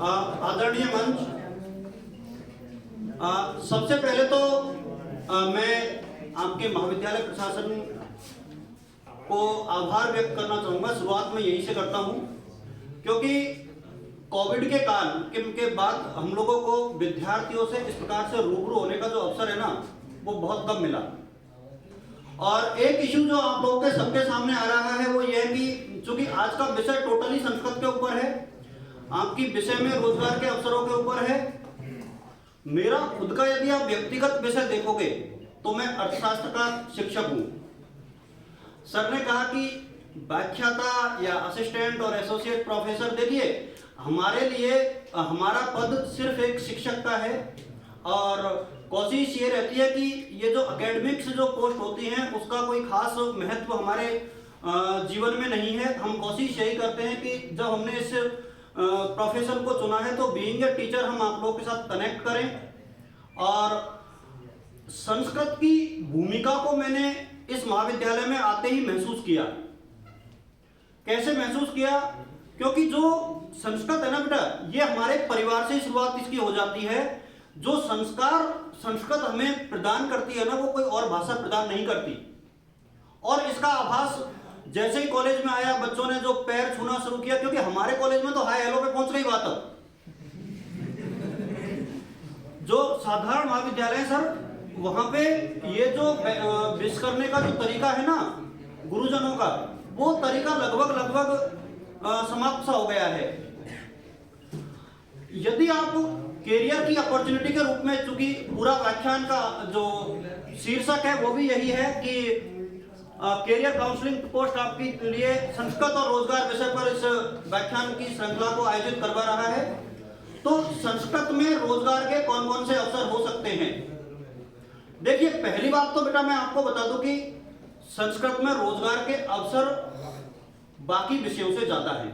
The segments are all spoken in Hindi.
आदरणीय मंच, सबसे पहले तो मैं आपके महाविद्यालय प्रशासन को आभार व्यक्त करना चाहूँगा। शुरुआत में यहीं से करता हूँ क्योंकि कोविड के काल के बाद हम लोगों को विद्यार्थियों से इस प्रकार से रूबरू होने का जो अवसर है ना, वो बहुत कम मिला। और एक इश्यू जो आप लोगों के सबके सामने आ रहा है वो ये है कि चूंकि आज का विषय टोटली संस्कृत के ऊपर है, आपकी विषय में रोजगार के अवसरों के ऊपर है। मेरा खुद का यदि आप व्यक्तिगत विषय देखोगे तो मैं अर्थशास्त्र का शिक्षक हूं। सर ने कहा कि व्याख्याता या असिस्टेंट और एसोसिएट प्रोफेसर, देखिए हमारे लिए हमारा पद सिर्फ एक शिक्षक का है और कोशिश ये रहती है कि ये जो एकेडमिक्स जो पोस्ट होती हैं उसका कोई खास महत्व हमारे जीवन में नहीं है। हम कोशिश यही करते हैं कि जब हमने इस प्रोफेशन को चुना है तो बीइंग ए टीचर हम आप लोगों के साथ कनेक्ट करें। और संस्कृत की भूमिका को मैंने इस महाविद्यालय में आते ही महसूस किया। कैसे महसूस किया? क्योंकि जो संस्कृत है ना बेटा, ये हमारे परिवार से शुरुआत इसकी हो जाती है। जो संस्कार संस्कृत हमें प्रदान करती है ना, वो कोई और भाषा प्रदान नहीं करती। और इसका आभास जैसे ही कॉलेज में आया, बच्चों ने जो पैर छूना शुरू किया, क्योंकि हमारे कॉलेज में तो हाई हेलो पे पहुंच गई बात। अब जो साधारण महाविद्यालय है सर, वहां पे ये जो विश करने का जो तरीका है ना गुरुजनों का, वो तरीका लगभग समाप्त सा हो गया है। यदि आप कैरियर की अपॉर्चुनिटी के रूप में, चूंकि पूरा व्याख्यान का जो शीर्षक है वो भी यही है कि कैरियर काउंसलिंग पोस्ट आपके लिए संस्कृत और रोजगार विषय पर इस व्याख्यान की श्रृंखला को आयोजित करवा रहा है। तो संस्कृत में रोजगार के कौन कौन से अवसर हो सकते हैं? देखिए, पहली बात तो बेटा मैं आपको बता दूं कि संस्कृत में रोजगार के अवसर बाकी विषयों से ज्यादा हैं।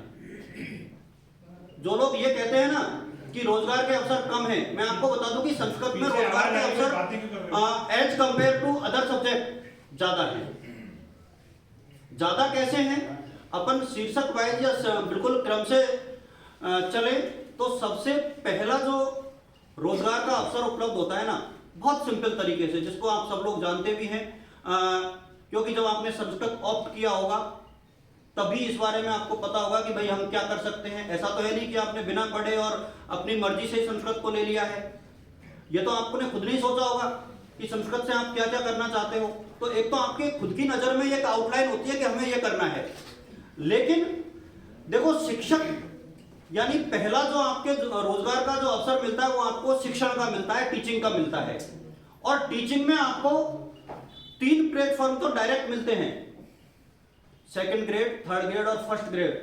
जो लोग ये कहते हैं ना कि रोजगार के अवसर कम है, मैं आपको बता दूं कि संस्कृत में रोजगार के अवसर as compare to other subject ज्यादा है। ज्यादा कैसे हैं? अपन शीर्षक वाइज या बिल्कुल क्रम से चले तो सबसे पहला जो रोजगार का अवसर उपलब्ध होता है ना, बहुत सिंपल तरीके से, जिसको आप सब लोग जानते भी हैं, क्योंकि जब आपने संस्कृत ऑप्ट किया होगा तभी इस बारे में आपको पता होगा कि भाई हम क्या कर सकते हैं। ऐसा तो है नहीं कि आपने बिना पढ़े और अपनी मर्जी से संस्कृत को ले लिया है। ये तो आपने खुद नहीं सोचा होगा कि संस्कृत से आप क्या क्या करना चाहते हो। तो एक तो आपके खुद की नजर में एक आउटलाइन होती है कि हमें ये करना है, लेकिन देखो शिक्षक यानी पहला जो आपके रोजगार का जो अवसर मिलता है वो आपको शिक्षण का मिलता है, टीचिंग का मिलता है। और टीचिंग में आपको 3 प्लेटफॉर्म तो डायरेक्ट मिलते हैं, सेकंड ग्रेड, थर्ड ग्रेड और फर्स्ट ग्रेड,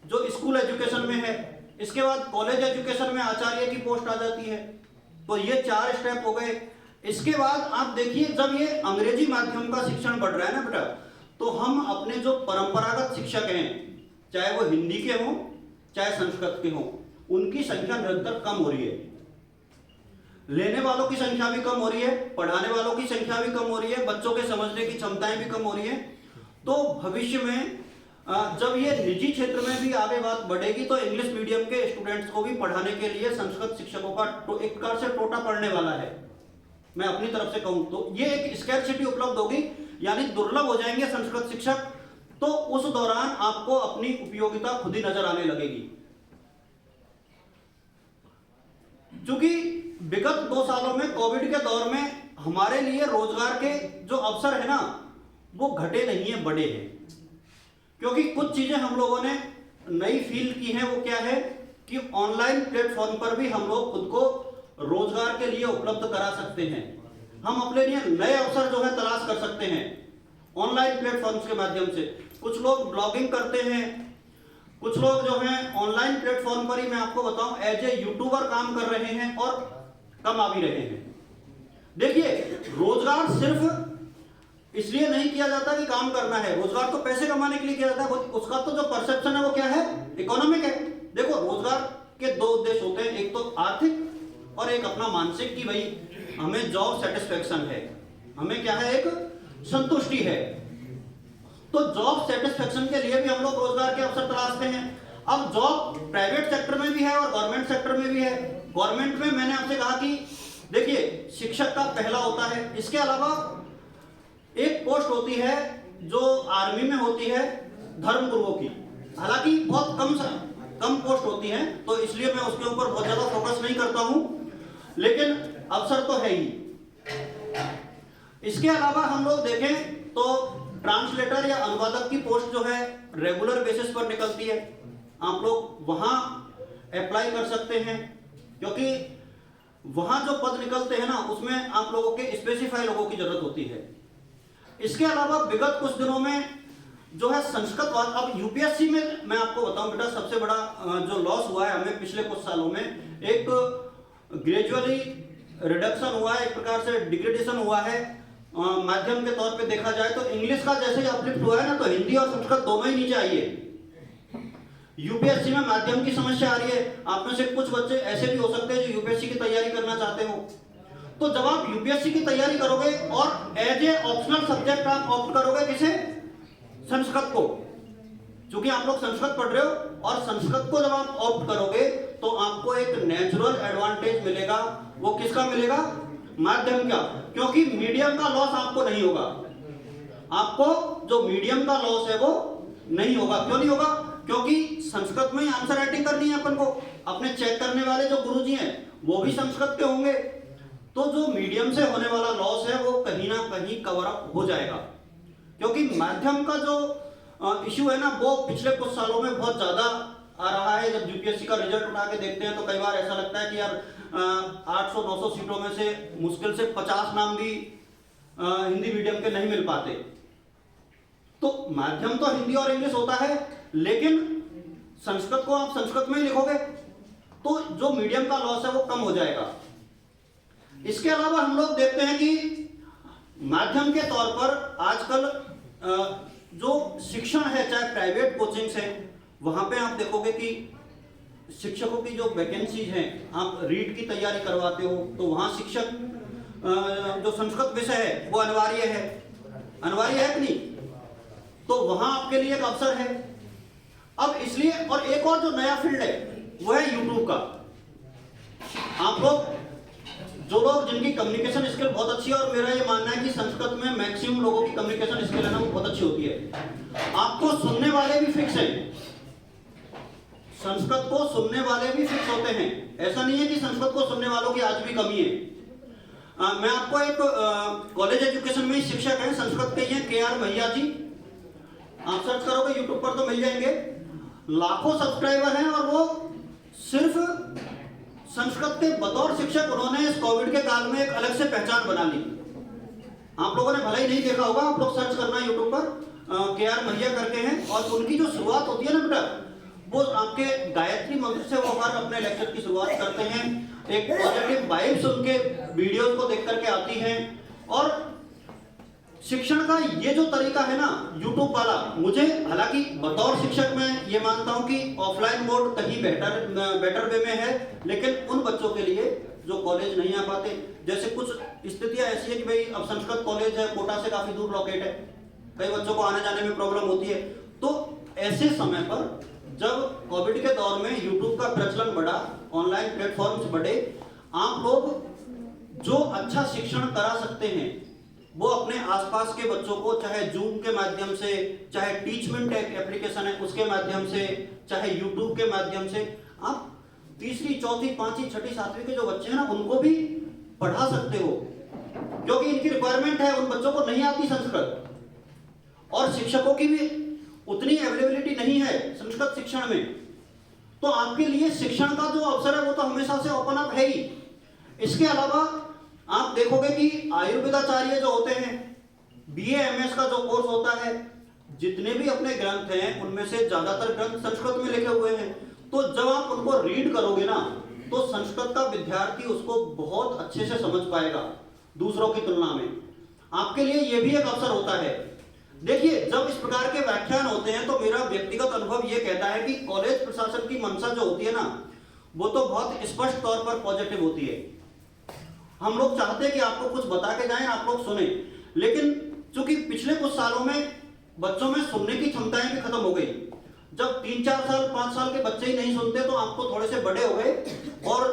जो स्कूल एजुकेशन में है। इसके बाद कॉलेज एजुकेशन में आचार्य की पोस्ट आ जाती है। तो ये 4 स्टेप हो गए। इसके बाद आप देखिए, जब ये अंग्रेजी माध्यम का शिक्षण बढ़ रहा है ना बेटा, तो हम अपने जो परंपरागत शिक्षक हैं, चाहे वो हिंदी के हों चाहे संस्कृत के हों, उनकी संख्या निरंतर कम हो रही है। लेने वालों की संख्या भी कम हो रही है, पढ़ाने वालों की संख्या भी कम हो रही है, बच्चों के समझने की क्षमताएं भी कम हो रही है। तो भविष्य में जब ये निजी क्षेत्र में भी आगे बात बढ़ेगी तो इंग्लिश मीडियम के स्टूडेंट्स को भी पढ़ाने के लिए संस्कृत शिक्षकों का एक प्रकार से टोटा पड़ने वाला है। मैं अपनी तरफ से कहूं तो ये एक स्कैरसिटी उपलब्ध होगी, यानी दुर्लभ हो जाएंगे संस्कृत शिक्षक। तो उस दौरान आपको अपनी उपयोगिता खुद ही नजर आने लगेगी। क्योंकि विगत 2 सालों में कोविड के दौर में हमारे लिए रोजगार के जो अवसर है ना, वो घटे नहीं है, बढ़े हैं। क्योंकि कुछ चीजें हम लोगों ने नई फील की हैं। वो क्या है कि ऑनलाइन प्लेटफॉर्म पर भी हम लोग खुद को रोजगार के लिए उपलब्ध करा सकते हैं। हम अपने लिए नए अवसर जो है तलाश कर सकते हैं ऑनलाइन प्लेटफॉर्म्स के माध्यम से। कुछ लोग ब्लॉगिंग करते हैं, कुछ लोग जो हैं ऑनलाइन प्लेटफॉर्म पर ही, मैं आपको बताऊं, एज ए यूट्यूबर काम कर रहे हैं और कमा भी रहे हैं। देखिए, रोजगार सिर्फ इसलिए नहीं किया जाता कि काम करना है, रोजगार तो पैसे कमाने के लिए किया जाता है। उसका तो जो परसेप्शन है वो क्या है, इकोनॉमिक है। देखो, रोजगार के 2 उद्देश्य होते हैं, एक तो आर्थिक और एक अपना मानसिक, कि भाई हमें जॉब सेटिस्फेक्शन है, हमें क्या है, एक संतुष्टि है। तो जॉब सेटिस्फेक्शन के लिए भी हम लोग रोजगार के अवसर तलाशते हैं। अब जॉब प्राइवेट सेक्टर में भी है और गवर्नमेंट सेक्टर में भी है। गवर्नमेंट में मैंने आपसे कहा कि देखिए शिक्षक का पहला होता है, इसके अलावा एक पोस्ट होती है जो आर्मी में होती है धर्म गुरुओं की, हालांकि बहुत कम पोस्ट होती हैं, तो इसलिए मैं उसके ऊपर बहुत ज्यादा फोकस नहीं करता हूं, लेकिन अवसर तो है ही। इसके अलावा हम लोग देखें तो ट्रांसलेटर या अनुवादक की पोस्ट जो है रेगुलर बेसिस पर निकलती है, आप लोग वहां अप्लाई कर सकते हैं, क्योंकि वहां जो पद निकलते हैं ना उसमें आप लोगों के स्पेसिफाई लोगों की जरूरत होती है। इसके अलावा विगत कुछ दिनों में जो है संस्कृत, अब यूपीएससी में मैं आपको बताऊं बेटा, सबसे बड़ा जो लॉस हुआ है हमें पिछले कुछ सालों में, एक ग्रेजुअली रिडक्शन हुआ है, एक प्रकार से डिग्रेडेशन हुआ है। माध्यम के तौर पे देखा जाए तो इंग्लिश का जैसे ही अपलिफ्ट हुआ है ना, तो हिंदी और संस्कृत दोनों ही नीचे आई है। यूपीएससी में माध्यम की समस्या आ रही है। आप में से कुछ बच्चे ऐसे भी हो सकते हैं जो यूपीएससी की तैयारी करना चाहते हो, तो जब आप यूपीएससी की तैयारी करोगे और एज ए ऑप्शनल सब्जेक्ट आप ऑप्ट करोगे किसे, संस्कृत को, क्योंकि आप लोग संस्कृत पढ़ रहे हो, और संस्कृत को जब आप ऑप्ट करोगे तो आपको एक नेचुरल एडवांटेज मिलेगा। वो किसका मिलेगा, माध्यम का, क्योंकि मीडियम का लॉस आपको नहीं होगा। आपको जो मीडियम का लॉस है वो नहीं होगा। क्यों नहीं होगा, क्योंकि संस्कृत में ही आंसर राइटिंग करनी है अपन को, अपने चेक करने वाले जो गुरुजी हैं वो भी संस्कृत के होंगे, तो जो मीडियम से होने वाला लॉस है वो कहीं ना कहीं कवर अप हो जाएगा। क्योंकि माध्यम का जो इश्यू है ना वो पिछले कुछ सालों में बहुत ज्यादा आ रहा है। जब यूपीएससी का रिजल्ट उठा के देखते हैं तो कई बार ऐसा लगता है कि यार 800-900 सीटों में से मुश्किल से 50 नाम भी हिंदी मीडियम के नहीं मिल पाते। तो माध्यम तो हिंदी और इंग्लिश होता है, लेकिन संस्कृत को आप संस्कृत में ही लिखोगे तो जो मीडियम का लॉस है वो कम हो जाएगा। इसके अलावा हम लोग देखते हैं कि माध्यम के तौर पर आजकल जो शिक्षण है, चाहे प्राइवेट कोचिंग्स है, वहां पे आप देखोगे कि शिक्षकों की जो वैकेंसीज हैं, आप रीट की तैयारी करवाते हो तो वहां शिक्षक जो संस्कृत विषय है वो अनिवार्य है कि नहीं, तो वहां आपके लिए एक अवसर है। अब इसलिए, और एक और जो नया फील्ड है वो है यूट्यूब का। आप लोग जो लोग जिनकी कम्युनिकेशन स्किल बहुत अच्छी है, और मेरा ये मानना है कि संस्कृत में मैक्सिमम लोगों की कम्युनिकेशन स्किल है ना वो बहुत अच्छी होती है। आपको सुनने वाले भी फिक्स हैं, संस्कृत को सुनने वाले भी फिक्स होते हैं। ऐसा नहीं है कि संस्कृत को सुनने वालों की आज भी कमी है। मैं आपको एक कॉलेज एजुकेशन में शिक्षक हैं संस्कृत के, हैं KR मैया जी, आप सर्च करोगे यूट्यूब पर तो मिल जाएंगे। लाखों सब्सक्राइबर हैं और वो सिर्फ संस्कृत के बतौर शिक्षक उन्होंने इस कोविड के काल में एक अलग से पहचान बना ली। आप लोगों ने भले ही नहीं देखा होगा, आप लोग सर्च करना यूट्यूब पर, KR मैया करके हैं, और उनकी जो शुरुआत होती है ना बेटा, वो आपके गायत्री मंत्र से वो हर अपने लेक्चर की शुरुआत करते हैं। एक पॉजिटिव वाइब्स उनके वीडियोस को देख करके आती हैं। और शिक्षण का ये जो तरीका है ना यूट्यूब वाला, मुझे हालांकि बतौर शिक्षक मैं ये मानता हूं कि ऑफलाइन मोड कहीं बेटर वे में है, लेकिन उन बच्चों के लिए जो कॉलेज नहीं आ पाते, जैसे कुछ स्थितियां ऐसी है कि भाई अब संस्कृत कॉलेज है, कोटा से काफी दूर लोकेट है, कई बच्चों को आने जाने में प्रॉब्लम होती है, तो ऐसे समय पर जब कोविड के दौर में यूट्यूब का प्रचलन बढ़ा, ऑनलाइन प्लेटफॉर्म्स बढ़े, आप लोग जो अच्छा शिक्षण करा सकते हैं वो अपने आसपास के बच्चों को, चाहे जूम के माध्यम से, चाहे टीचमेंट एक एप्लीकेशन है उसके माध्यम से, चाहे यूट्यूब के माध्यम से, आप तीसरी, चौथी, पांचवी, छठी, सातवीं के जो बच्चे हैं ना उनको भी पढ़ा सकते हो, क्योंकि इनकी रिक्वायरमेंट है। उन बच्चों को नहीं आती संस्कृत, और शिक्षकों की भी उतनी अवेलेबिलिटी नहीं है संस्कृत शिक्षण में, तो आपके लिए शिक्षण का जो अवसर है वो तो हमेशा से ओपन अप है ही। इसके अलावा आप देखोगे कि आयुर्वेदाचार्य जो होते हैं, BA MS का जो कोर्स होता है, जितने भी अपने ग्रंथ हैं उनमें से ज्यादातर ग्रंथ संस्कृत में लिखे हुए हैं, तो जब आप उनको रीड करोगे ना तो संस्कृत का विद्यार्थी उसको बहुत अच्छे से समझ पाएगा दूसरों की तुलना में। आपके लिए यह भी एक अवसर होता है। देखिए, जब इस प्रकार के व्याख्यान होते हैं तो मेरा व्यक्तिगत अनुभव यह कहता है कि कॉलेज प्रशासन की मंशा जो होती है ना वो तो बहुत स्पष्ट तौर पर पॉजिटिव होती है। हम लोग चाहते हैं कि आपको कुछ बता के जाएं, आप लोग सुने, लेकिन चूंकि पिछले कुछ सालों में बच्चों में सुनने की क्षमताएं भी खत्म हो गई। जब 3-4 साल 5 साल के बच्चे ही नहीं सुनते तो आपको थोड़े से बड़े हो गए और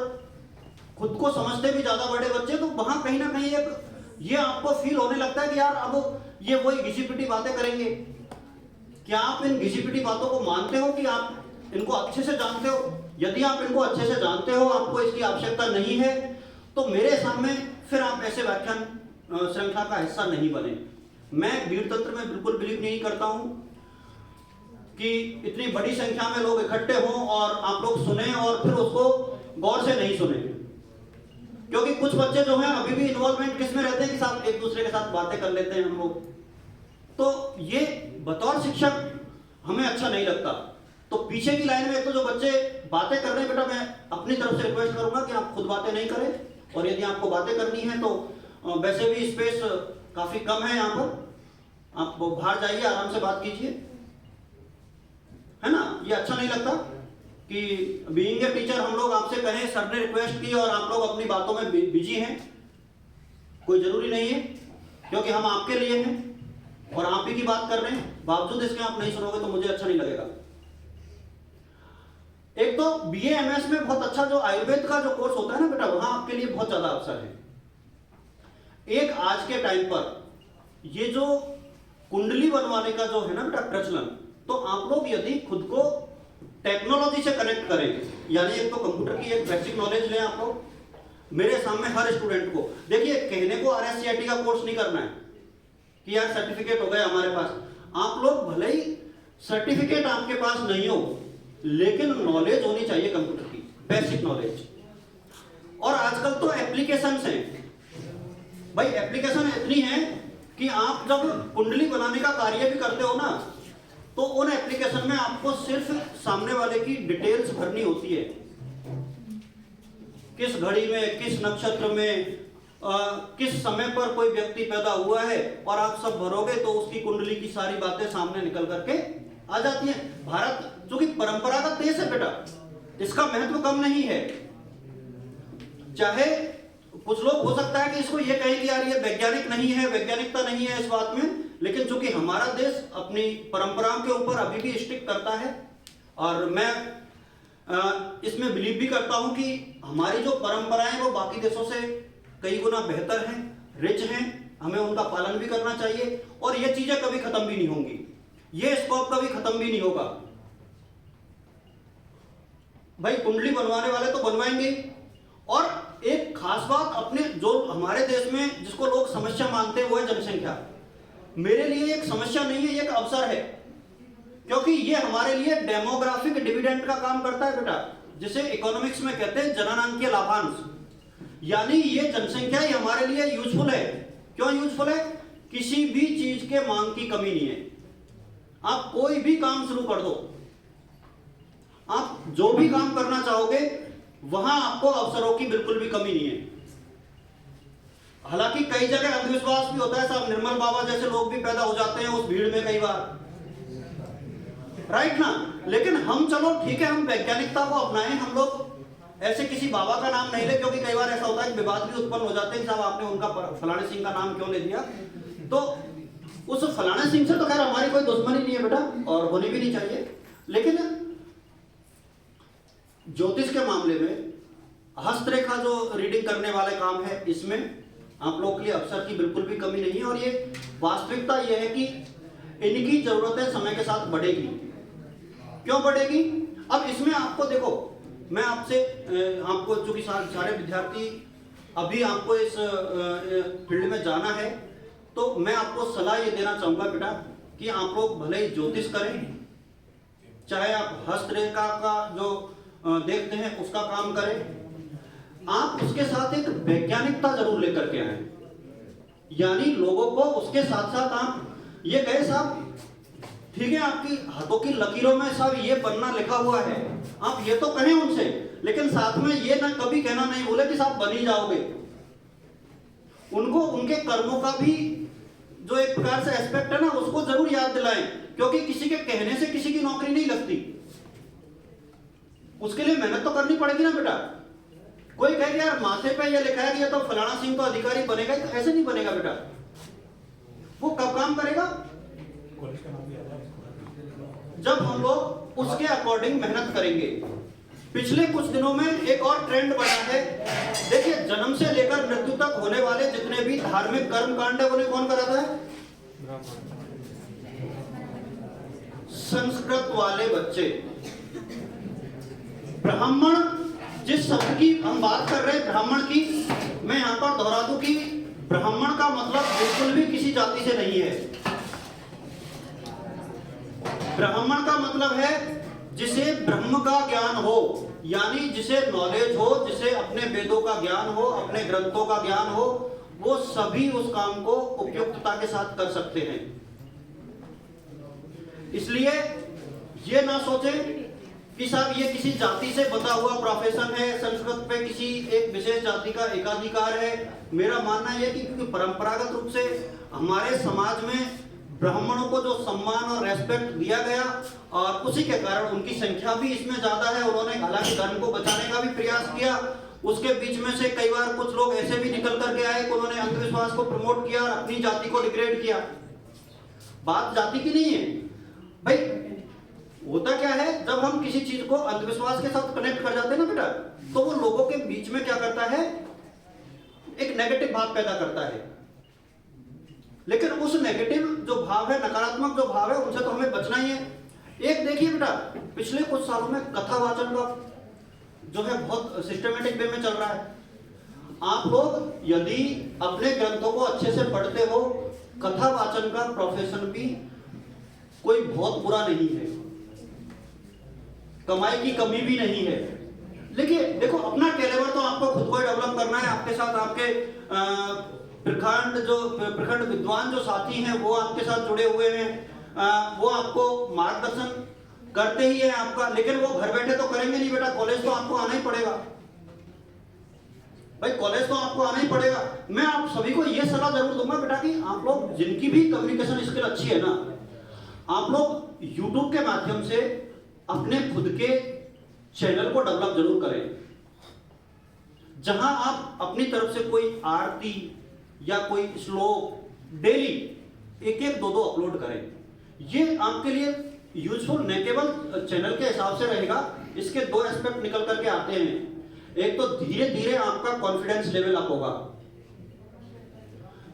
खुद को समझते भी ज्यादा बड़े बच्चे, तो वहां कहीं ना कहीं एक ये आपको फील होने लगता है कि यार अब ये वही घिसी-पिटी बातें करेंगे। क्या आप इन घिसी-पिटी बातों को मानते हो कि आप इनको अच्छे से जानते हो? यदि आप इनको अच्छे से जानते हो, आपको इसकी आवश्यकता नहीं है, तो मेरे सामने फिर आप ऐसे व्याख्यान श्रृंखला का हिस्सा नहीं बने। मैं भीड़ तंत्र में बिल्कुल बिलीव नहीं करता हूं कि इतनी बड़ी संख्या में लोग इकट्ठे हों और आप लोग सुने और फिर उसको गौर से नहीं सुने, क्योंकि कुछ बच्चे जो हैं अभी भी इन्वॉल्वमेंट किस में रहते हैं कि साथ एक दूसरे के साथ बातें कर लेते हैं हम लोग। तो ये बतौर शिक्षक हमें अच्छा नहीं लगता। तो पीछे की लाइन में एक तो जो बच्चे बातें कर रहे हैं, बेटा मैं अपनी तरफ से रिक्वेस्ट करूंगा कि आप खुद बातें नहीं करें, और यदि आपको बातें करनी है तो वैसे भी स्पेस काफी कम है यहाँ पर, आप बाहर जाइए, आराम से बात कीजिए, है ना। ये अच्छा नहीं लगता कि बीइंग ए टीचर हम लोग आपसे कहें सर ने रिक्वेस्ट की और आप लोग अपनी बातों में बिजी हैं। कोई जरूरी नहीं है, क्योंकि हम आपके लिए हैं और आप ही की बात कर रहे हैं, बावजूद इसके आप नहीं सुनोगे तो मुझे अच्छा नहीं लगेगा। एक तो बीए एमएस में बहुत अच्छा जो आयुर्वेद का जो कोर्स होता है ना बेटा, वहां आपके लिए बहुत ज्यादा अवसर है। एक आज के टाइम पर ये जो कुंडली बनवाने का जो है ना बेटा प्रचलन, तो आप लोग यदि खुद को टेक्नोलॉजी से कनेक्ट करें, यानी एक तो कंप्यूटर की एक बेसिक नॉलेज लें आप लोग। मेरे सामने हर स्टूडेंट को देखिए, कहने को आरएससीआईटी का कोर्स नहीं करना है कि यार सर्टिफिकेट हो गया हमारे पास। आप लोग भले ही सर्टिफिकेट आपके पास नहीं हो, लेकिन नॉलेज होनी चाहिए कंप्यूटर की, बेसिक नॉलेज। और आजकल तो एप्लीकेशंस हैं भाई, एप्लीकेशन इतनी है कि आप जब कुंडली बनाने का कार्य भी करते हो ना, तो उन एप्लीकेशन में आपको सिर्फ सामने वाले की डिटेल्स भरनी होती है, किस घड़ी में, किस नक्षत्र में, किस समय पर कोई व्यक्ति पैदा हुआ है, और आप सब भरोगे तो उसकी कुंडली की सारी बातें सामने निकल करके आ जाती हैं। भारत जो कि परंपरागत देश है बेटा, इसका महत्व कम नहीं है। चाहे कुछ लोग हो सकता है कि इसको ये कहें कि यार ये वैज्ञानिक नहीं है, वैज्ञानिकता नहीं है इस बात में, लेकिन चूंकि हमारा देश अपनी परंपराओं के ऊपर अभी भी स्टिक करता है, और मैं इसमें बिलीव भी करता हूं कि हमारी जो परंपराएं वो बाकी देशों से कई गुना बेहतर हैं, रिच हैं, हमें उनका पालन भी करना चाहिए, और ये चीजें कभी खत्म भी नहीं होंगी, ये स्कोप कभी खत्म भी नहीं होगा। भाई कुंडली बनवाने वाले तो बनवाएंगे। और एक खास बात, अपने जो हमारे देश में जिसको लोग समस्या मानते हैं वो है जनसंख्या। मेरे लिए एक समस्या नहीं है, ये एक अवसर है, क्योंकि ये हमारे लिए डेमोग्राफिक डिविडेंड का काम करता है बेटा, जिसे इकोनॉमिक्स में कहते हैं जननांकीय लाभांश। यानी ये जनसंख्या ही हमारे लिए यूजफुल है। क्यों यूजफुल है? किसी भी चीज के मांग की कमी नहीं है। आप कोई भी काम शुरू कर दो, आप जो भी काम करना चाहोगे वहां आपको अवसरों की बिल्कुल भी कमी नहीं है। हालांकि कई जगह अंधविश्वास भी होता है, साहब निर्मल बाबा जैसे लोग भी पैदा हो जाते हैं उस भीड़ में कई बार, राइट ना। लेकिन हम चलो ठीक है, हम वैज्ञानिकता को अपनाएं, हम लोग ऐसे किसी बाबा का नाम नहीं ले, क्योंकि कई बार ऐसा होता है कि विवाद भी उत्पन्न हो जाते हैं, साहब आपने उनका फलाने सिंह का नाम क्यों ले दिया। तो उस फलाने सिंह से तो खैर हमारी कोई दुश्मनी नहीं है बेटा, और होनी भी नहीं चाहिए। लेकिन ज्योतिष के मामले में हस्तरेखा जो रीडिंग करने वाले काम है, इसमें आप लोग के लिए अवसर की बिल्कुल भी कमी नहीं है। और ये वास्तविकता यह है कि इनकी जरूरतें समय के साथ बढ़ेगी। क्यों बढ़ेगी? अब इसमें आपको देखो, मैं आपको चूंकि सारे विद्यार्थी अभी आपको इस फील्ड में जाना है, तो मैं आपको सलाह ये देना चाहूंगा बेटा कि आप लोग भले ही ज्योतिष करें, चाहे आप हस्तरेखा का जो देखते हैं उसका काम करें, आप उसके साथ एक वैज्ञानिकता जरूर लेकर के आए। यानी लोगों को उसके साथ साथ आप ये कहे साहब ठीक है आपकी हाथों की लकीरों में साहब ये पन्ना लिखा हुआ है, आप ये तो कहें उनसे, लेकिन साथ में ये ना कभी कहना नहीं बोले कि साहब बन ही जाओगे। उनको उनके कर्मों का भी जो एक प्रकार से एस्पेक्ट है ना, उसको जरूर याद दिलाएं, क्योंकि किसी के कहने से किसी की नौकरी नहीं लगती, उसके लिए मेहनत तो करनी पड़ेगी ना बेटा। कोई कहे कि यार माथे पे ये लिखा है कि ये तो फलाना सिंह तो अधिकारी बनेगा, तो ऐसे नहीं बनेगा बेटा। वो कब काम करेगा? जब हम लोग उसके अकॉर्डिंग मेहनत करेंगे। पिछले कुछ दिनों में एक और ट्रेंड बना है। देखिए, जन्म से लेकर मृत्यु तक होने वाले जितने भी धार्मिक कर्म कांड है उन्हें कौन कराता है? संस्कृत वाले बच्चे। ब्राह्मण, जिस शब्द की हम बात कर रहे हैं ब्राह्मण की, मैं यहां पर दोहरा दूं कि ब्राह्मण का मतलब बिल्कुल भी किसी जाति से नहीं है। ब्राह्मण का मतलब है जिसे ब्रह्म का ज्ञान हो, यानी जिसे नॉलेज हो, जिसे अपने वेदों का ज्ञान हो, अपने ग्रंथों का ज्ञान हो, वो सभी उस काम को उपयुक्तता के साथ कर सकते हैं। इसलिए ये ना सोचें कि साहब ये किसी जाति से बंधा हुआ प्रोफेशन है, संस्कृत पे किसी एक विशेष जाति का एकाधिकार है। मेरा मानना यह कि क्योंकि परंपरागत रूप से हमारे समाज में ब्राह्मणों को जो सम्मान और रेस्पेक्ट दिया गया और उसी के कारण उनकी संख्या भी इसमें ज्यादा है। उन्होंने हालांकि धर्म को बचाने का भी प्रयास किया। उसके बीच में से कई बार कुछ लोग ऐसे भी निकल करके आए कि उन्होंने अंधविश्वास को प्रमोट किया और अपनी जाति को डिग्रेड किया। बात जाति की नहीं है भाई। होता क्या है, जब हम किसी चीज को अंधविश्वास के साथ कनेक्ट कर जाते हैं ना बेटा, तो वो लोगों के बीच में क्या करता है, एक नेगेटिव भाव पैदा करता है। लेकिन उस नेगेटिव जो भाव है, नकारात्मक जो भाव है, उनसे तो हमें बचना ही है। एक देखिए बेटा, पिछले कुछ सालों में कथा वाचन का जो है बहुत सिस्टमेटिक वे में चल रहा है। आप लोग यदि अपने ग्रंथों को अच्छे से पढ़ते हो, कथा वाचन का प्रोफेशन भी कोई बहुत बुरा नहीं है, कमाई की कमी भी नहीं है। लेकिन देखो, अपना कैलिबर तो आपको खुद को ही डेवलप करना है। आपके साथ आपके प्रखंड विद्वान जो साथी हैं वो आपके साथ जुड़े हुए हैं, वो आपको मार्गदर्शन करते ही है आपका। लेकिन वो घर बैठे तो करेंगे नहीं बेटा, कॉलेज तो आपको आना ही पड़ेगा भाई, कॉलेज तो आपको आना ही पड़ेगा। मैं आप सभी को ये सलाह जरूर दूंगा बेटा कि आप लोग जिनकी भी कम्युनिकेशन स्किल अच्छी है ना, आप लोग YouTube के माध्यम से अपने खुद के चैनल को डेवलप जरूर करें, जहां आप अपनी तरफ से कोई आरती या कोई श्लोक डेली एक दो अपलोड करें। ये आपके लिए यूजफुल न केवल चैनल के हिसाब से रहेगा, इसके दो एस्पेक्ट निकल करके आते हैं। एक तो धीरे धीरे आपका कॉन्फिडेंस लेवल अप होगा,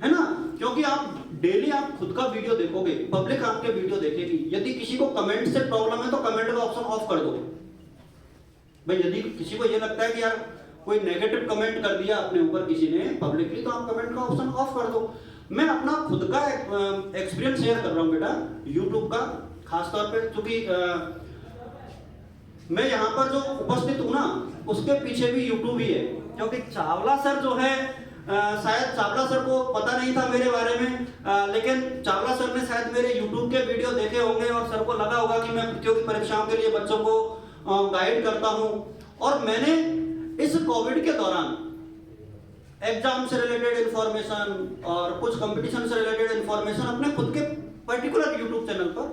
है ना, क्योंकि आप डेली आप खुद का वीडियो देखोगे, पब्लिक आपके वीडियो देखेगी। यदि किसी को कमेंट से प्रॉब्लम है तो कमेंट का ऑप्शन ऑफ कर दो भाई। यदि किसी को ये लगता है कि यार कोई नेगेटिव कमेंट कर दिया अपने ऊपर किसी ने पब्लिकली, तो आप कमेंट का ऑप्शन ऑफ कर दो। मैं अपना खुद का एक्सपीरियंस शेयर कर रहा हूं बेटा यूट्यूब का, खासतौर पे क्योंकि मैं यहाँ पर जो उपस्थित हूँ ना, उसके पीछे भी यूट्यूब ही है। क्योंकि चावला सर जो है, शायद चावला सर को पता नहीं था मेरे बारे में, लेकिन चावला सर ने शायद मेरे यूट्यूब के वीडियो देखे होंगे और सर को लगा होगा कि मैं प्रतियोगी परीक्षाओं के लिए बच्चों को गाइड करता हूँ। और मैंने इस कोविड के दौरान एग्जाम से रिलेटेड इंफॉर्मेशन और कुछ कंपटीशन से रिलेटेड इंफॉर्मेशन अपने खुद के पर्टिकुलर यूट्यूब चैनल पर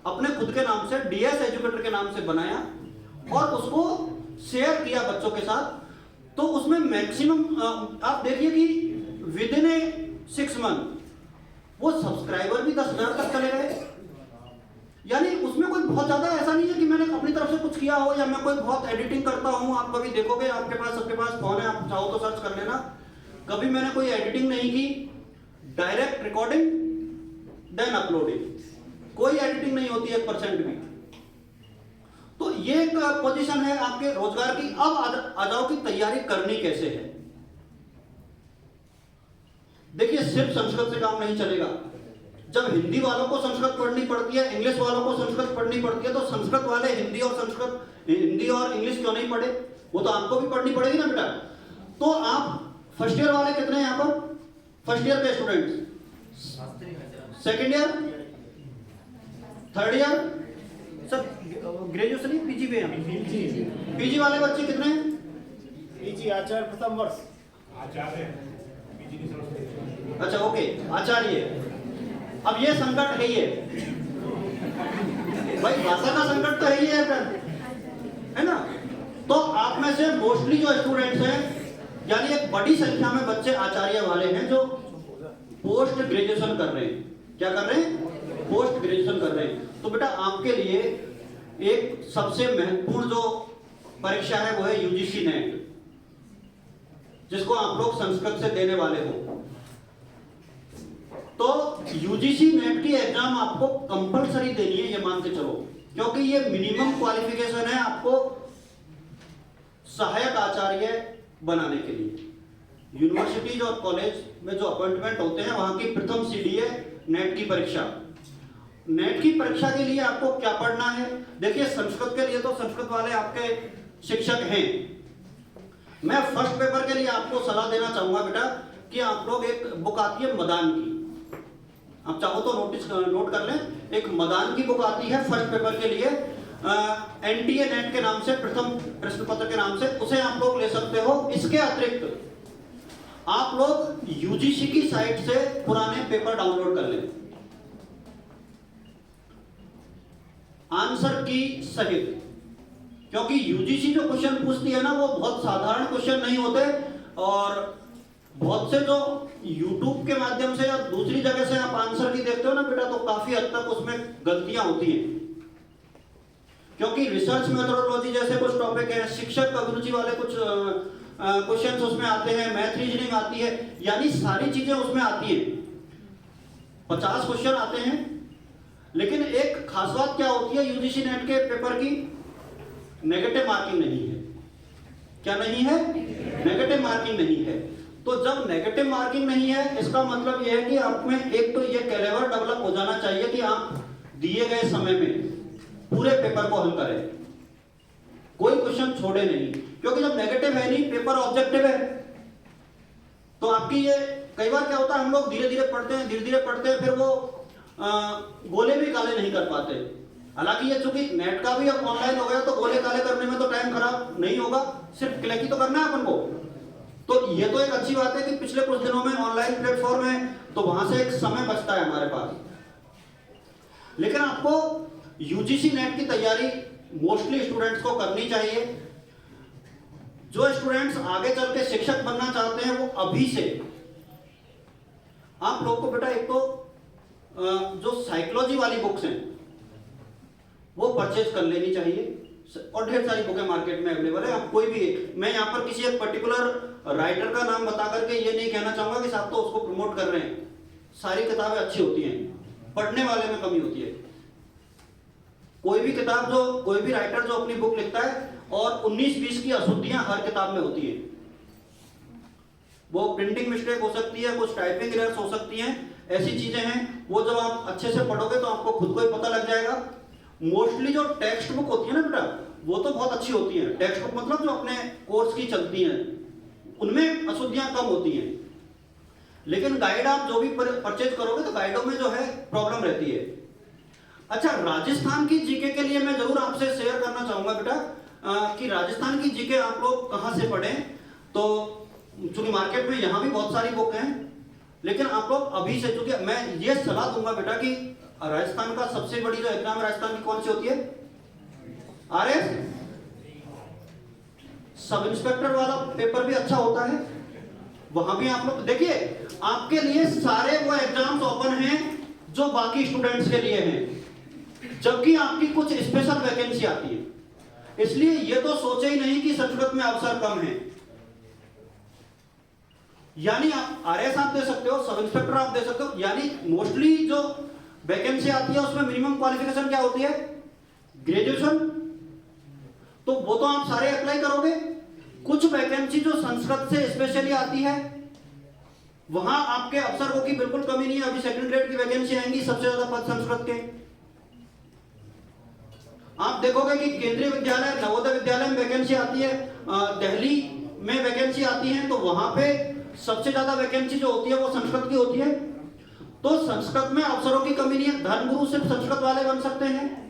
अपने खुद के नाम से, DS एजुकेटर के नाम से बनाया और उसको शेयर किया बच्चों के साथ। तो उसमें मैक्सिमम आप देखिए कि विद इन 6 मंथ वो सब्सक्राइबर भी 10,000 तक चले गए। यानी उसमें कोई बहुत ज्यादा ऐसा नहीं है कि मैंने अपनी तरफ से कुछ किया हो या मैं कोई बहुत एडिटिंग करता हूं। आप कभी देखोगे, आपके पास सबके पास फोन है, आप चाहो तो सर्च कर लेना। कभी मैंने कोई एडिटिंग नहीं की, डायरेक्ट रिकॉर्डिंग देन अपलोडिंग, कोई एडिटिंग नहीं होती 1% भी। तो ये एक पोजीशन है आपके रोजगार की। अब आ जाओ कि तैयारी करनी कैसे है। देखिए, सिर्फ संस्कृत से काम नहीं चलेगा। जब हिंदी वालों को संस्कृत पढ़नी पड़ती है, इंग्लिश वालों को संस्कृत पढ़नी पड़ती है, तो संस्कृत वाले हिंदी और इंग्लिश क्यों नहीं पढ़े? वो तो आपको भी पढ़नी पड़ेगी ना बेटा। तो आप फर्स्ट ईयर वाले कितने हैं यहाँ पर? फर्स्ट ईयर के students, second year, third year, sir graduation ही पीजी पे हैं। पीजी वाले बच्चे कितने हैं? पीजी आचार्य प्रथम वर्ष। आचार्य अच्छा, ओके, आचार्य। अब ये संकट है, ये भाई भाषा का संकट तो है ही है ना। तो आप में से मोस्टली जो स्टूडेंट्स हैं, यानी एक बड़ी संख्या में बच्चे आचार्य वाले हैं जो पोस्ट ग्रेजुएशन कर रहे हैं। क्या कर रहे हैं? पोस्ट ग्रेजुएशन कर रहे हैं। तो बेटा आपके लिए एक सबसे महत्वपूर्ण जो परीक्षा है वो है यूजीसी नेट, जिसको आप लोग संस्कृत से देने वाले हो। तो यूजीसी नेट की एग्जाम आपको कंपलसरी देनी है, ये मान के चलो, क्योंकि ये मिनिमम क्वालिफिकेशन है आपको सहायक आचार्य बनाने के लिए। यूनिवर्सिटीज और कॉलेज में जो अपॉइंटमेंट होते हैं वहां की प्रथम सीढ़ी है नेट की परीक्षा। नेट की परीक्षा के लिए आपको क्या पढ़ना है? देखिए, संस्कृत के लिए तो संस्कृत वाले आपके शिक्षक हैं। मैं फर्स्ट पेपर के लिए आपको सलाह देना चाहूंगा बेटा कि आप लोग एक बुक आती है मदान की, आप चाहो तो नोट कर लें। एक मदान की बुक आती है फर्स्ट पेपर के लिए, एनटीए नेट के नाम से, प्रथम प्रश्न पत्र के नाम से, उसे आप लोग ले सकते हो। इसके अतिरिक्त आप लोग यूजीसी की साइट से पुराने पेपर डाउनलोड कर लें, आंसर की सहित, क्योंकि यूजीसी जो क्वेश्चन पूछती है ना वो बहुत साधारण क्वेश्चन नहीं होते, और बहुत से जो यूट्यूब के माध्यम से या दूसरी जगह से आप आंसर की देखते हो ना बेटा, तो काफी हद तक उसमें गलतियां होती हैं, क्योंकि रिसर्च मेथोडोलॉजी जैसे कुछ टॉपिक है, शिक्षक अभिरुचि वाले कुछ क्वेश्चंस उसमें आते हैं, मैथ रीजनिंग आती है, यानी सारी चीजें उसमें आती हैं। 50 क्वेश्चन आते हैं, लेकिन एक खास बात क्या होती है यूजीसी नेट के पेपर की? नेगेटिव मार्किंग नहीं है। क्या नहीं है? नेगेटिव मार्किंग नहीं है। तो जब नेगेटिव मार्किंग नहीं है, इसका मतलब यह है कि आप में एक तो यह कैलेवर डेवलप हो जाना चाहिए कि आप दिए गए समय में पूरे पेपर को हल करें, कोई क्वेश्चन छोड़े नहीं, क्योंकि जब नेगेटिव है नहीं, पेपर ऑब्जेक्टिव है, तो आपकी ये कई बार क्या होता है, हम लोग धीरे धीरे पढ़ते हैं, फिर वो गोले भी काले नहीं कर पाते। हालांकि ये चूंकि नेट का भी अब ऑनलाइन हो गया, तो गोले काले करने में तो टाइम खराब नहीं होगा, सिर्फ क्लिक ही तो करना है अपन को। तो ये तो एक अच्छी बात है कि पिछले कुछ दिनों में ऑनलाइन प्लेटफॉर्म है, तो वहां से एक समय बचता है हमारे पास। लेकिन आपको यूजीसी नेट की तैयारी मोस्टली स्टूडेंट्स को करनी चाहिए। जो स्टूडेंट्स आगे चल के शिक्षक बनना चाहते हैं, वो अभी से आप लोग को बेटा एक तो जो साइकोलॉजी वाली बुक्स हैं वो परचेज कर लेनी चाहिए, और ढेर सारी बुकें मार्केट में अवेलेबल है। आप कोई भी, मैं यहाँ पर किसी एक पर्टिकुलर राइटर का नाम बता करके ये नहीं कहना चाहूंगा कि साहब तो उसको प्रमोट कर रहे हैं, सारी किताबें अच्छी होती हैं, पढ़ने वाले में कमी होती है। कोई भी किताब जो, कोई भी राइटर जो अपनी बुक लिखता है, और 19-20 की अशुद्धियां हर किताब में होती है। वो प्रिंटिंग मिस्टेक हो सकती है, कुछ टाइपिंग एरर्स हो सकती हैं, ऐसी चीजें हैं, वो जब आप अच्छे से पढ़ोगे तो आपको खुद को ही पता लग जाएगा। मोस्टली जो टेक्स्ट बुक होती है ना बेटा, वो तो बहुत अच्छी होती है। टेक्स्ट बुक मतलब जो अपने कोर्स की चलती हैं, उनमें अशुद्धियां कम होती हैं। लेकिन गाइड आप जो भी परचेज करोगे, तो गाइडों में जो है प्रॉब्लम रहती है। अच्छा, राजस्थान की जीके के लिए मैं जरूर आपसे शेयर करना चाहूंगा बेटा कि राजस्थान की जीके आप लोग कहां से पढ़ें। तो चूंकि मार्केट में यहां भी बहुत सारी बुक हैं, लेकिन आप लोग अभी से, चूंकि मैं ये सलाह दूंगा बेटा कि राजस्थान का सबसे बड़ी जो एग्जाम राजस्थान की कौन सी होती है? आरएस सब इंस्पेक्टर वाला पेपर भी अच्छा होता है, वहां भी आप लोग देखिए, आपके लिए सारे वो एग्जाम्स ओपन हैं जो बाकी स्टूडेंट्स के लिए हैं, जबकि आपकी कुछ स्पेशल वैकेंसी आती है। इसलिए ये तो सोचे ही नहीं कि संस्कृत में अवसर कम है। यानी आप आरएस आप दे सकते हो, सब इंस्पेक्टर आप दे सकते हो, यानी मोस्टली जो वैकेंसी आती है उसमें मिनिमम क्वालिफिकेशन क्या होती है? ग्रेजुएशन। तो वो तो आप सारे अप्लाई करोगे। कुछ वैकेंसी जो संस्कृत से स्पेशली आती है, वहां आपके अवसरों की बिल्कुल कमी नहीं है। अभी सेकंड ग्रेड की वैकेंसी आएंगी, सबसे ज्यादा पद संस्कृत के। आप देखोगे कि केंद्रीय विद्यालय, नवोदय विद्यालय में वैकेंसी आती है, दिल्ली में वैकेंसी आती है, तो वहां पे सबसे ज्यादा वैकेंसी जो होती है वो संस्कृत की होती है। तो संस्कृत में अवसरों की कमी नहीं है। धर्मगुरु सिर्फ संस्कृत वाले बन सकते हैं,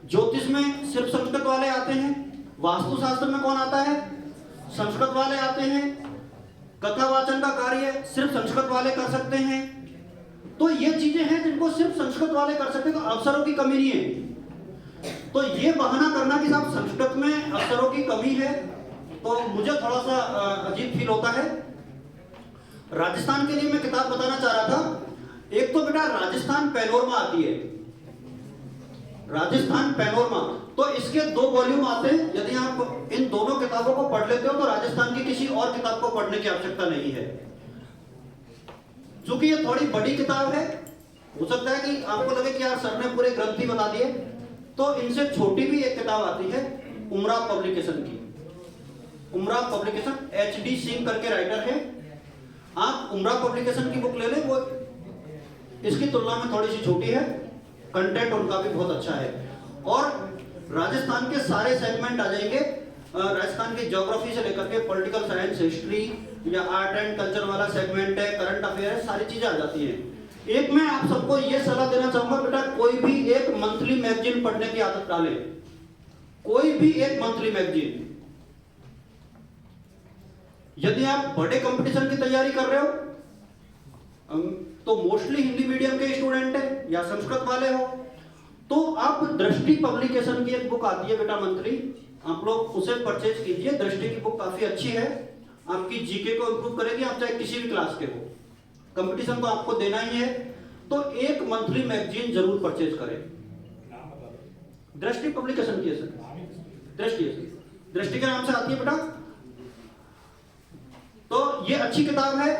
ज्योतिष में सिर्फ संस्कृत वाले आते हैं, वास्तुशास्त्र में कौन आता है? संस्कृत वाले आते हैं, कथा वाचन का कार्य सिर्फ संस्कृत वाले कर सकते हैं। तो ये चीजें हैं जिनको सिर्फ संस्कृत वाले कर सकते हैं, तो अवसरों की कमी नहीं है। तो ये बहाना करना कि साहब संस्कृत में अवसरों की कमी है, तो मुझे थोड़ा सा अजीब फील होता है। राजस्थान के लिए मैं किताब बताना चाह रहा था। एक तो बेटा राजस्थान पैनोरमा आती है, राजस्थान पैनोरमा, तो इसके 2 वॉल्यूम आते हैं। यदि आप इन दोनों किताबों को पढ़ लेते हो तो राजस्थान की किसी और किताब को पढ़ने की आवश्यकता नहीं है। चूंकि ये थोड़ी बड़ी किताब है, हो सकता है कि आपको लगे कि यार सर ने पूरे ग्रंथ ही बता दिए, तो इनसे छोटी भी एक किताब आती है उमराव पब्लिकेशन की। उमराव पब्लिकेशन, HD सिंह करके राइटर है। आप उमराव पब्लिकेशन की बुक ले लें, वो इसकी तुलना में थोड़ी सी छोटी है, कंटेंट उनका भी बहुत अच्छा है। और राजस्थान के सारे सेगमेंट आ जाएंगे, राजस्थान की ज्योग्राफी से लेकर के पॉलिटिकल साइंस, हिस्ट्री या आर्ट एंड कल्चर वाला सेगमेंट है, करंट अफेयर है, सारी चीजें आ जाती हैं। एक मैं आप सबको ये सलाह देना चाहूंगा, बेटा कोई भी एक मंथली मैगजीन पढ़ने की आदत डालें। कोई भी एक मंथली मैगजीन। यदि आप बड़े कंपटीशन की तैयारी कर रहे हो तो मोस्टली हिंदी मीडियम के स्टूडेंट है या संस्कृत वाले हो, तो आप दृष्टि पब्लिकेशन की एक बुक आती है बेटा मंथली, आप लोग उसे परचेज कीजिए। दृष्टि की बुक काफी अच्छी है, आपकी जीके को इंप्रूव करेगी, आप चाहे किसी भी क्लास के हो, कंपटीशन तो आपको देना ही है। तो एक मंथली मैगजीन जरूर परचेज करें। दृष्टि पब्लिकेशन की है सर, दृष्टि के नाम से आती है बेटा। तो ये अच्छी किताब है।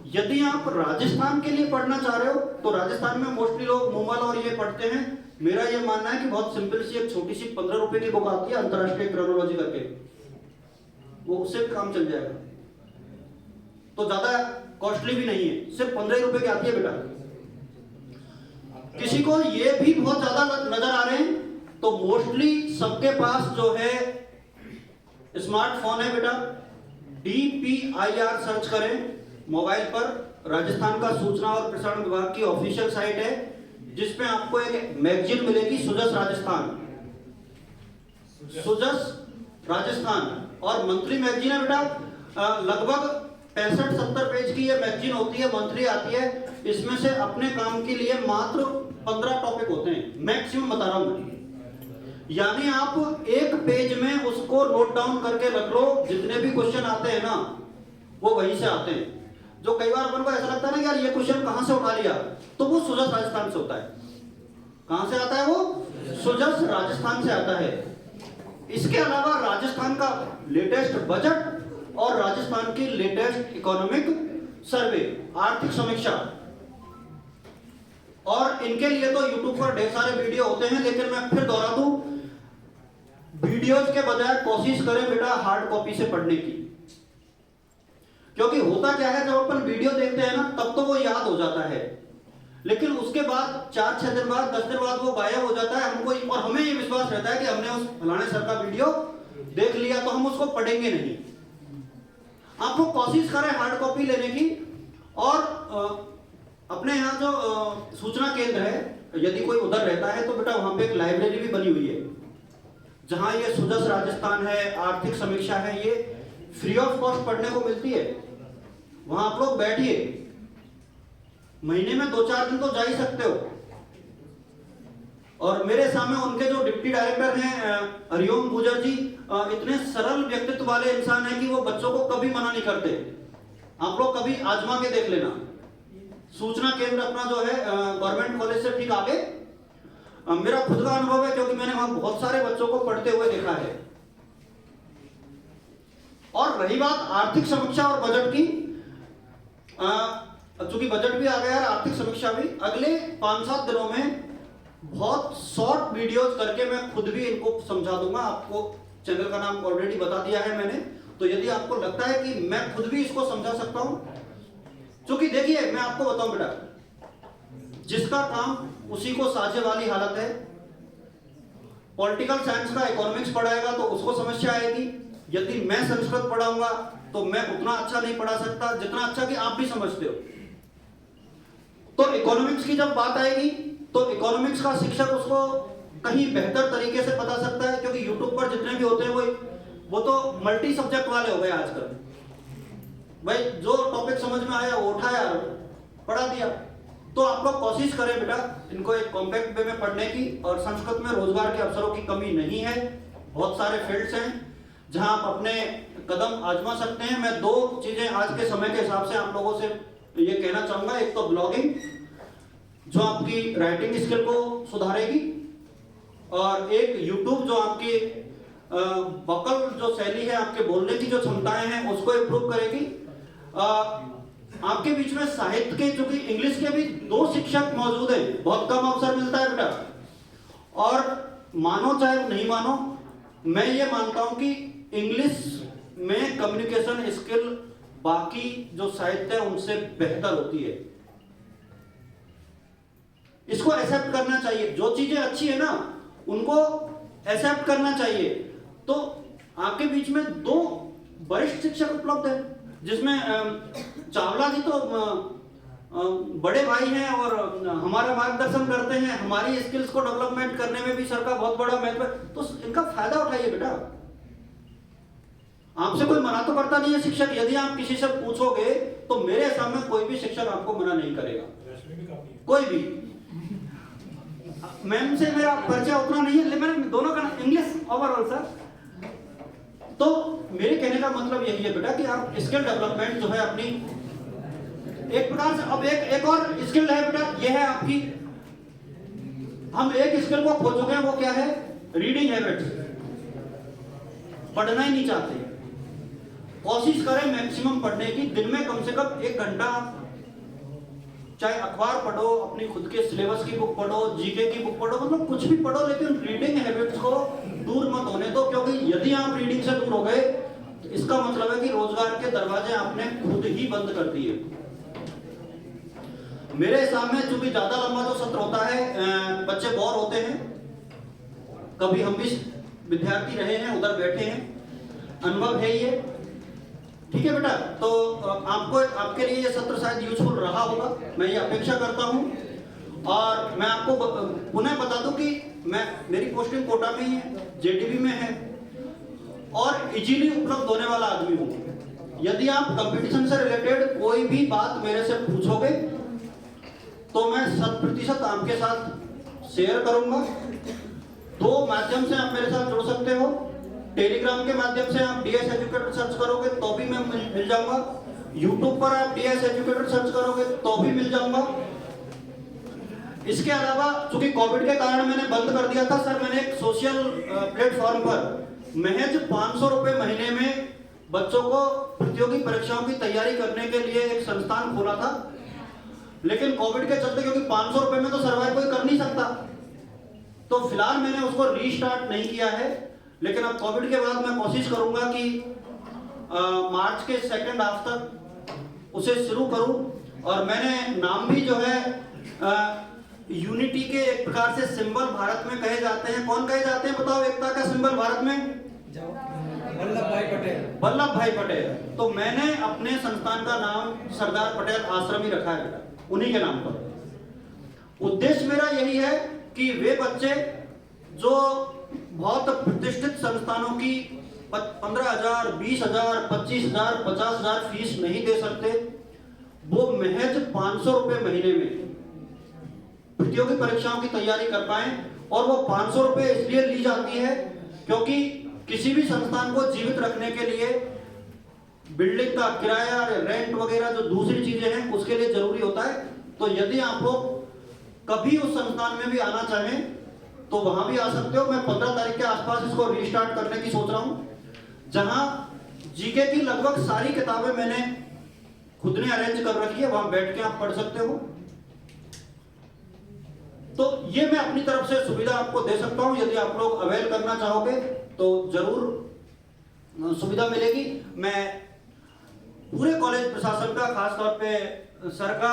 यदि आप राजस्थान के लिए पढ़ना चाह रहे हो तो राजस्थान में मोस्टली लोग मुमल और ये पढ़ते हैं। मेरा ये मानना है कि बहुत सिंपल सी एक छोटी सी 15 रुपए की बुक आती है, अंतरराष्ट्रीय क्रोनोलॉजी करके, वो उससे काम चल जाएगा। तो ज्यादा कॉस्टली भी नहीं है, सिर्फ 15 रुपए की आती है बेटा। किसी को ये भी बहुत ज्यादा नजर आ रहे हैं तो मोस्टली सबके पास जो है स्मार्टफोन है बेटा। DPIR सर्च करें मोबाइल पर, राजस्थान का सूचना और प्रसारण विभाग की ऑफिशियल साइट है, जिसपे आपको एक मैगजीन मिलेगी, सुजस राजस्थान, और मंथली मैगजीन है बेटा। लगभग 65-70 पेज की ये मैगजीन होती है, मंथली आती है। इसमें से अपने काम के लिए मात्र 15 टॉपिक होते हैं, मैक्सिमम बता रहा हूं मैं। यानी आप एक पेज में उसको नोट डाउन करके रख लो, जितने भी क्वेश्चन आते हैं ना वो वहीं से आते हैं। जो कई बार अपन को ऐसा लगता है ना यार ये क्वेश्चन कहां से उठा लिया, तो वो सुजस राजस्थान से होता है। कहां से आता है वो? सुजस राजस्थान से आता है। इसके अलावा राजस्थान का लेटेस्ट बजट और राजस्थान की लेटेस्ट इकोनॉमिक सर्वे, आर्थिक समीक्षा, और इनके लिए तो यूट्यूब पर ढेर सारे वीडियो होते हैं। लेकिन मैं फिर दोहरा दूं, वीडियोज के बजाय कोशिश करें बेटा हार्ड कॉपी से पढ़ने की। क्योंकि होता क्या है, जब अपन वीडियो देखते हैं ना तब तो वो याद हो जाता है, लेकिन उसके बाद 4-6 दिन बाद, 10 दिन बाद वो गायब हो जाता है। हमको और हमें ये विश्वास रहता है कि हमने उस फलाने सर का वीडियो देख लिया तो हम उसको पढ़ेंगे नहीं। आपको कोशिश करें हार्ड कॉपी लेने की। और अपने यहाँ जो सूचना केंद्र है, यदि कोई उधर रहता है तो बेटा वहां पे एक लाइब्रेरी भी बनी हुई है, जहां ये सुजस राजस्थान है, आर्थिक समीक्षा है, ये फ्री ऑफ कॉस्ट पढ़ने को मिलती है। वहां आप लोग बैठिए, महीने में 2-4 दिन तो जा ही सकते हो। और मेरे सामने उनके जो डिप्टी डायरेक्टर हैं हरिओम गुजर जी, इतने सरल व्यक्तित्व वाले इंसान हैं कि वो बच्चों को कभी मना नहीं करते। आप लोग कभी आजमा के देख लेना। सूचना केंद्र अपना जो है गवर्नमेंट कॉलेज से ठीक आगे, मेरा खुद का अनुभव है क्योंकि मैंने वहां बहुत सारे बच्चों को पढ़ते हुए देखा है। और रही बात आर्थिक समीक्षा और बजट की, चूंकि बजट भी आ गया है, आर्थिक समीक्षा भी, अगले 5-7 दिनों में बहुत शॉर्ट वीडियोस करके मैं खुद भी इनको समझा दूंगा। आपको चैनल का नाम ऑलरेडी बता दिया है मैंने, तो यदि आपको लगता है कि मैं खुद भी इसको समझा सकता हूं, क्योंकि देखिए मैं आपको बताऊं बेटा, जिसका काम उसी को साझे वाली हालत है। पॉलिटिकल साइंस का इकोनॉमिक्स पढ़ाएगा तो उसको समस्या आएगी। यदि मैं संस्कृत पढ़ाऊंगा तो मैं उतना अच्छा नहीं पढ़ा सकता जितना अच्छा कि आप भी समझते हो। तो इकोनॉमिक्स की जब बात आएगी तो इकोनॉमिक्स का शिक्षक उसको कहीं बेहतर तरीके से बता सकता है, क्योंकि यूट्यूब पर जितने भी होते हैं वो तो मल्टी सब्जेक्ट वाले हो गए आजकल। भाई जो टॉपिक समझ में आया वो उठाया, पढ़ा दिया। तो आप लोग कोशिश करें बेटा इनको एक कॉम्पैक्ट वे में पढ़ने की। और संस्कृत में रोजगार के अवसरों की कमी नहीं है, बहुत सारे फील्ड्स हैं जहां आप अपने कदम आजमा सकते हैं। मैं 2 चीजें आज के समय के हिसाब से आप लोगों से ये कहना चाहूंगा। एक तो ब्लॉगिंग, जो आपकी राइटिंग स्किल को सुधारेगी, और एक यूट्यूब जो आपकी वोकल जो शैली है, आपके बोलने की जो क्षमताएं हैं उसको इम्प्रूव करेगी। आपके बीच में साहित्य के, चूंकि इंग्लिश के भी 2 शिक्षक मौजूद हैं, बहुत कम अवसर मिलता है बेटा। और मानो चाहे नहीं मानो, मैं ये मानता हूं कि इंग्लिश में कम्युनिकेशन स्किल बाकी जो साहित्य है उनसे बेहतर होती है। इसको एक्सेप्ट करना चाहिए। जो चीजें अच्छी है ना उनको एक्सेप्ट करना चाहिए। तो आपके बीच में 2 वरिष्ठ शिक्षक उपलब्ध है, जिसमें चावला जी तो बड़े भाई हैं और हमारा मार्गदर्शन करते हैं। हमारी स्किल्स को डेवलपमेंट करने में भी सर का बहुत बड़ा महत्व है, तो इनका फायदा उठाइए बेटा। आपसे कोई मना तो करता नहीं है शिक्षक। यदि आप किसी से पूछोगे तो मेरे हिसाब में कोई भी शिक्षक आपको मना नहीं करेगा, कोई भी। मैम से मेरा परिचय उतना नहीं है, लेकिन मैंने दोनों का इंग्लिश ओवरऑल सर। तो मेरे कहने का मतलब यही है बेटा कि आप स्किल डेवलपमेंट जो है अपनी एक प्रकार से, अब एक और स्किल है बेटा, ये है आपकी, हम एक स्किल को खो चुके हैं, वो क्या है? Reading habits. पढ़ना ही नहीं चाहते। कोशिश करें मैक्सिमम पढ़ने की। दिन में कम से कम 1 घंटा, चाहे अखबार पढ़ो, अपनी खुद के सिलेबस की बुक पढ़ो, जीके की बुक पढ़ो, मतलब कुछ भी पढ़ो, लेकिन रीडिंग हैबिट्स को दूर मत होने दो। क्योंकि यदि आप रीडिंग से दूर हो गए तो इसका मतलब है कि रोजगार के दरवाजे आपने खुद ही बंद कर दिए। मेरे हिसाब में चूंकि ज्यादा लंबा जो सत्र होता है, बच्चे बोर होते हैं। कभी हम भी विद्यार्थी रहे हैं, उधर बैठे हैं, अनुभव है ये। ठीक है बेटा, तो आपको, आपके लिए ये सत्र शायद यूजफुल रहा होगा, मैं ये अपेक्षा करता हूं। और मैं आपको पुनः बता दूं कि मेरी पोस्टिंग कोटा में ही है, जेडीबी में है और इजीली उपलब्ध होने वाला आदमी हूं। यदि आप कंपटीशन से रिलेटेड कोई भी बात मेरे से पूछोगे तो मैं 100% आपके साथ शेयर करूंगा। 2 माध्यम से आप मेरे साथ जुड़ सकते हो। टेलीग्राम के माध्यम से आप डीएस एजुकेटर सर्च करोगे तो भी मैं मिल जाऊंगा। यूट्यूब पर आप डीएस एजुकेटर सर्च करोगे तो भी मिल जाऊंगा। इसके अलावा चूंकि कोविड के कारण मैंने बंद कर दिया था सर, मैंने एक सोशल प्लेटफॉर्म पर महज 500 रुपए महीने में बच्चों को प्रतियोगी परीक्षाओं की तैयारी करने के लिए एक संस्थान खोला था। लेकिन कोविड के चलते, क्योंकि 500 रुपए में तो सर्वाइव कोई कर नहीं सकता, तो फिलहाल मैंने उसको रीस्टार्ट नहीं किया है। लेकिन अब कोविड के बाद मैं कोशिश करूंगा कि मार्च के 2nd हाफ तक उसे शुरू करूं। और मैंने नाम भी जो है यूनिटी के एक प्रकार से सिंबल भारत में कहे जाते हैं। कौन कहे जाते हैं बताओ एकता का सिंबल भारत में? वल्लभ भाई पटेल। वल्लभ भाई पटेल। तो मैंने अपने संस्थान का नाम सरदार पटेल आश्रम ही रखा है, उन्हीं के नाम पर। उद्देश्य मेरा यही है कि वे बच्चे जो बहुत प्रतिष्ठित संस्थानों की 15,000, 20,000, 25,000, 50,000 फीस नहीं दे सकते, वो महज 500 रुपए महीने में प्रतियोगी परीक्षाओं की तैयारी कर पाए। और वो 500 रुपए इसलिए ली जाती है क्योंकि किसी भी संस्थान को जीवित रखने के लिए बिल्डिंग का किराया, रेंट वगैरह जो दूसरी चीजें हैं उसके लिए जरूरी होता है। तो यदि आप लोग कभी उस संस्थान में भी आना चाहें तो वहां भी आ सकते हो। मैं 15 तारीख के आसपास इसको रीस्टार्ट करने की सोच रहा हूं, जहां जीके की लगभग सारी किताबें मैंने खुद ने अरेंज कर रखी है, वहां बैठ के आप पढ़ सकते हो। तो ये मैं अपनी तरफ से सुविधा आपको दे सकता हूं। यदि आप लोग अवेल करना चाहोगे तो जरूर सुविधा मिलेगी। मैं पूरे कॉलेज प्रशासन का, खास तौर पे सर का,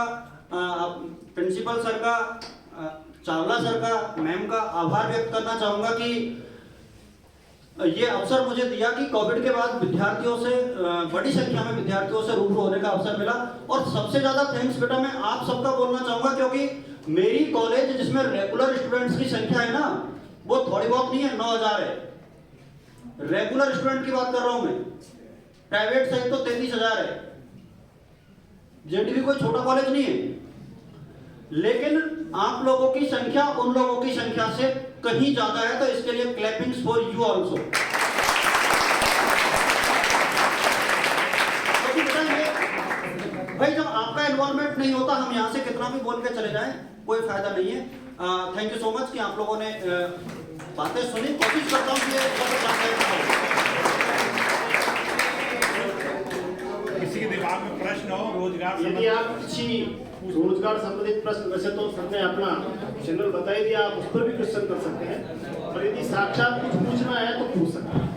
प्रिंसिपल सर का, चावला सर का, मैम का आभार व्यक्त करना चाहूंगा कि ये अवसर मुझे दिया कि कोविड के बाद विद्यार्थियों से, बड़ी संख्या में विद्यार्थियों से रूबरू होने का अवसर मिला। और सबसे ज्यादा थैंक्स बेटा मैं आप सबका बोलना चाहूंगा, क्योंकि मेरी कॉलेज जिसमें रेगुलर स्टूडेंट्स की संख्या है ना, वो थोड़ी बहुत नहीं है, 9,000 है। रेगुलर स्टूडेंट की बात कर रहा हूं मैं, प्राइवेट सहित तो 33,000 है। जेडीबी कोई छोटा कॉलेज नहीं है, लेकिन आप लोगों की संख्या उन लोगों की संख्या से कहीं ज्यादा है। तो इसके लिए क्लैपिंग्स फॉर यू ऑल्सो। भाई जब आपका इन्वॉल्वमेंट नहीं होता, हम यहां से कितना भी बोल के चले जाएं, कोई फायदा नहीं है। थैंक यू सो मच कि आप लोगों ने बातें सुनी, कोशिश करता हूँ कि ये बहुत जानकारी हो। किसी के दिमाग में प्रश्न हो रोजगार यदि आप किसी रोजगार संबंधित प्रश्न, वैसे तो सर ने अपना चैनल बता ही दिया, आप उस पर भी क्वेश्चन कर सकते हैं, और यदि साक्षात कुछ पूछना है तो पूछ सकते हैं।